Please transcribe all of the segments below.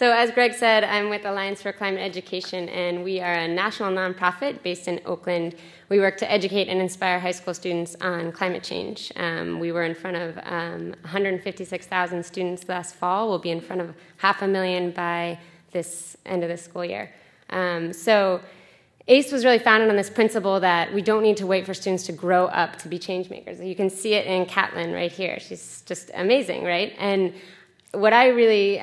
So as Greg said, I'm with Alliance for Climate Education, and we are a national nonprofit based in Oakland. We work to educate and inspire high school students on climate change. We were in front of 156,000 students last fall. We'll be in front of 500,000 by this end of the school year. So ACE was really founded on this principle that we don't need to wait for students to grow up to be change makers. You can see it in Catlin right here. She's just amazing, right? And what I really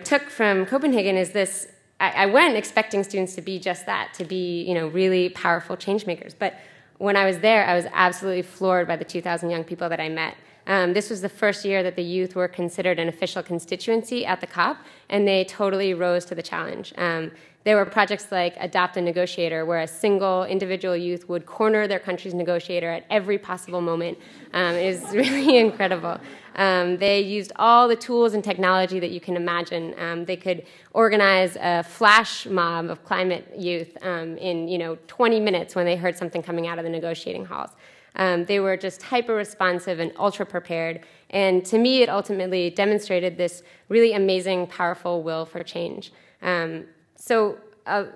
took from Copenhagen is this. I went expecting students to be just that, to be really powerful change makers. But when I was there, I was absolutely floored by the 2,000 young people that I met. This was the first year that the youth were considered an official constituency at the COP, and they totally rose to the challenge. There were projects like Adopt a Negotiator, where a single individual youth would corner their country's negotiator at every possible moment. It is really incredible. They used all the tools and technology that you can imagine. They could organize a flash mob of climate youth in 20 minutes when they heard something coming out of the negotiating halls. They were just hyper-responsive and ultra-prepared. And to me, it ultimately demonstrated this really amazing, powerful will for change. So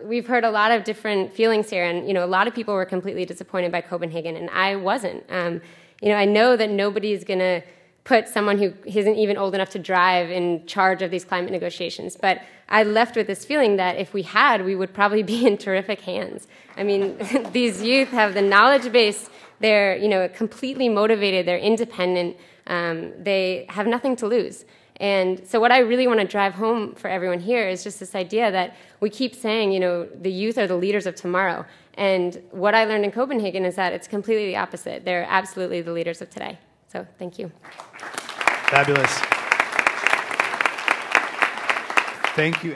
we've heard a lot of different feelings here, and a lot of people were completely disappointed by Copenhagen, and I wasn't. I know that nobody's going to put someone who isn't even old enough to drive in charge of these climate negotiations, but I left with this feeling that if we had, we would probably be in terrific hands. I mean, these youth have the knowledge base. They're completely motivated. They're independent. They have nothing to lose. And so what I really want to drive home for everyone here is just this idea that we keep saying, the youth are the leaders of tomorrow. And what I learned in Copenhagen is that it's completely the opposite. They're absolutely the leaders of today. So thank you. Fabulous. Thank you.